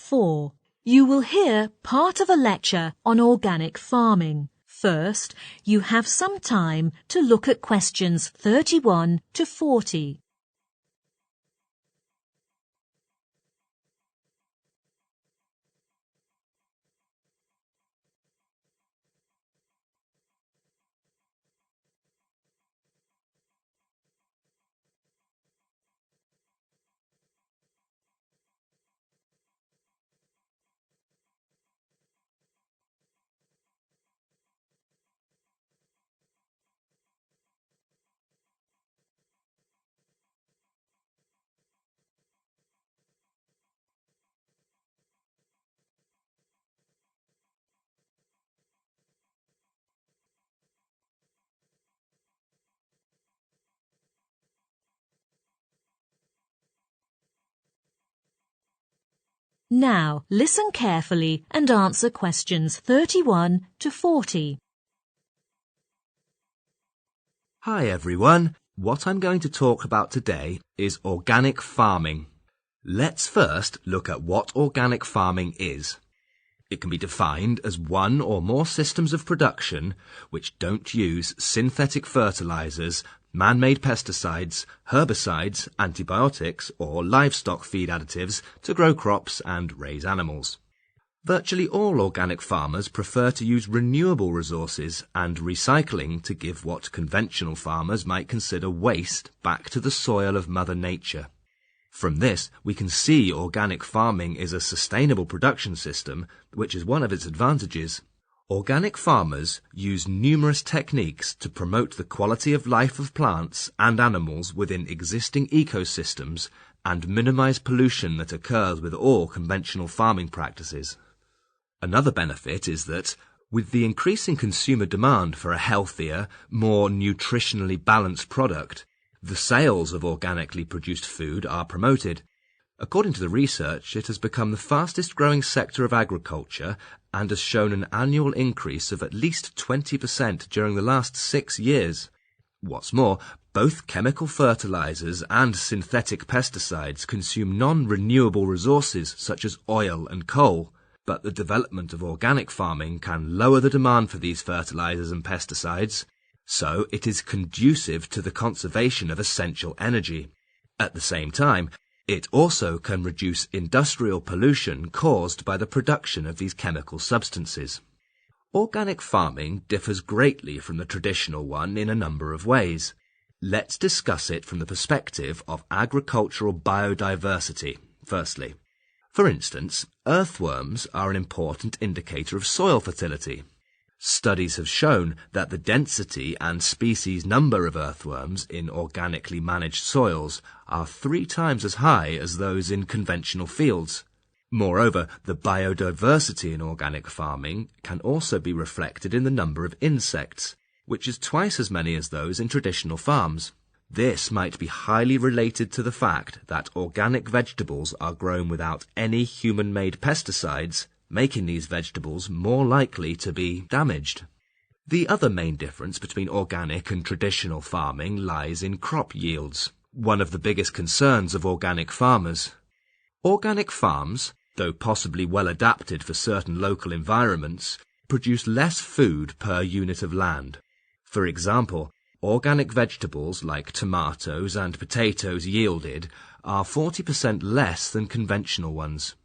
4. You will hear part of a lecture on organic farming. First, you have some time to look at questions 31 to 40. Now, listen carefully and answer questions 31 to 40. Hi everyone. What I'm going to talk about today is organic farming. Let's first look at what organic farming is. It can be defined as one or more systems of production which don't use synthetic fertilizers, man-made pesticides, herbicides, antibiotics, or livestock feed additives to grow crops and raise animals. Virtually all organic farmers prefer to use renewable resources and recycling to give what conventional farmers might consider waste back to the soil of Mother Nature. From this, we can see organic farming is a sustainable production system, which is one of its advantages. Organic farmers use numerous techniques to promote the quality of life of plants and animals within existing ecosystems and minimize pollution that occurs with all conventional farming practices. Another benefit is that, with the increasing consumer demand for a healthier, more nutritionally balanced product, the sales of organically produced food are promoted. According to the research, it has become the fastest growing sector of agriculture and has shown an annual increase of at least 20% during the last 6 years. What's more, both chemical fertilizers and synthetic pesticides consume non-renewable resources such as oil and coal, but the development of organic farming can lower the demand for these fertilizers and pesticides, so it is conducive to the conservation of essential energy. At the same time, it also can reduce industrial pollution caused by the production of these chemical substances. Organic farming differs greatly from the traditional one in a number of ways. Let's discuss it from the perspective of agricultural biodiversity, firstly. For instance, earthworms are an important indicator of soil fertility. Studies have shown that the density and species number of earthworms in organically managed soils are 3 times as high as those in conventional fields. Moreover, the biodiversity in organic farming can also be reflected in the number of insects, which is twice as many as those in traditional farms. This might be highly related to the fact that organic vegetables are grown without any human-made pesticides, making these vegetables more likely to be damaged. The other main difference between organic and traditional farming lies in crop yields, one of the biggest concerns of organic farmers. Organic farms, though possibly well adapted for certain local environments, produce less food per unit of land. For example, organic vegetables like tomatoes and potatoes yielded are 40% less than conventional ones.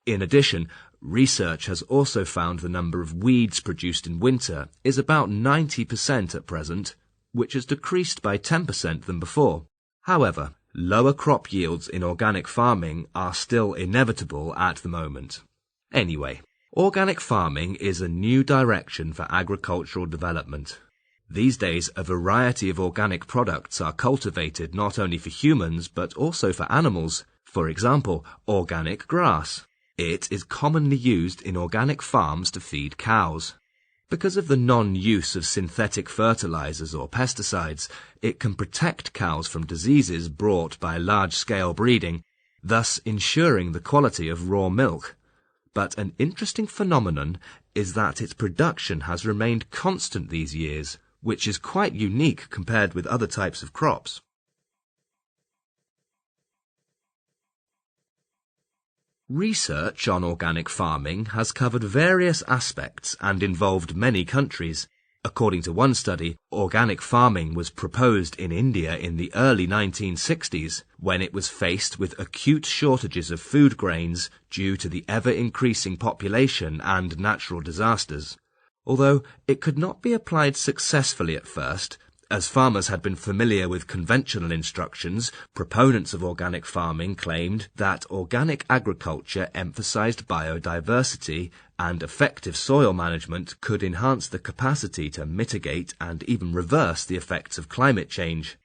In addition, research has also found the number of weeds produced in winter is about 90% at present, which has decreased by 10% than before. However, lower crop yields in organic farming are still inevitable at the moment. Anyway, organic farming is a new direction for agricultural development. These days, a variety of organic products are cultivated not only for humans but also for animals. For example, organic grass. It is commonly used in organic farms to feed cows. Because of the non-use of synthetic fertilizers or pesticides, it can protect cows from diseases brought by large-scale breeding, thus ensuring the quality of raw milk. But an interesting phenomenon is that its production has remained constant these years, which is quite unique compared with other types of crops. Research on organic farming has covered various aspects and involved many countries. According to one study, organic farming was proposed in India in the early 1960s when it was faced with acute shortages of food grains due to the ever-increasing population and natural disasters. Although it could not be applied successfully at first, as farmers had been familiar with conventional instructions, proponents of organic farming claimed that organic agriculture emphasized biodiversity and effective soil management could enhance the capacity to mitigate and even reverse the effects of climate change.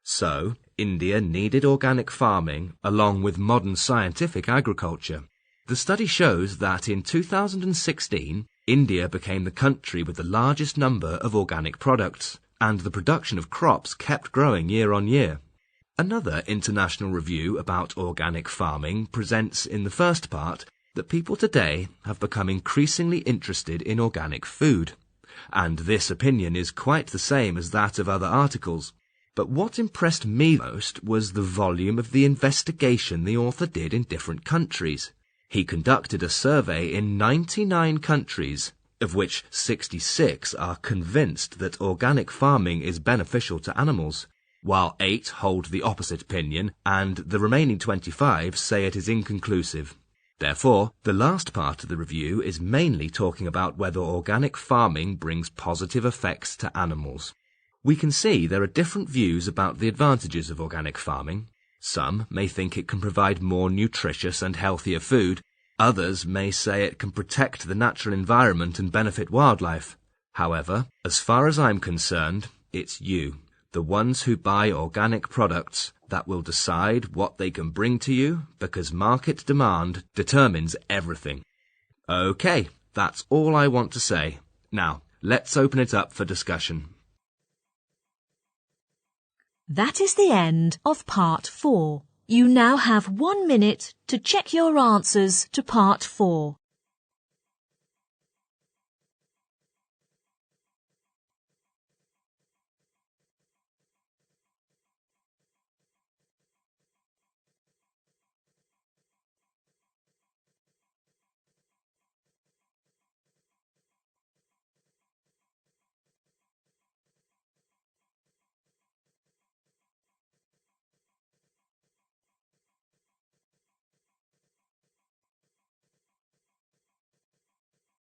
So, India needed organic farming along with modern scientific agriculture. The study shows that in 2016, India became the country with the largest number of organic products, and the production of crops kept growing year on year. Another international review about organic farming presents in the first part that people today have become increasingly interested in organic food, and this opinion is quite the same as that of other articles. But what impressed me most was the volume of the investigation the author did in different countries. He conducted a survey in 99 countries, of which 66 are convinced that organic farming is beneficial to animals, while 8 hold the opposite opinion, and the remaining 25 say it is inconclusive. Therefore, the last part of the review is mainly talking about whether organic farming brings positive effects to animals. We can see there are different views about the advantages of organic farming. Some may think it can provide more nutritious and healthier food. Others may say it can protect the natural environment and benefit wildlife. However, as far as I'm concerned, it's you, the ones who buy organic products, that will decide what they can bring to you, because market demand determines everything. Okay, that's all I want to say. Now, let's open it up for discussion. That is the end of Part 4. You now have 1 minute to check your answers to Part 4.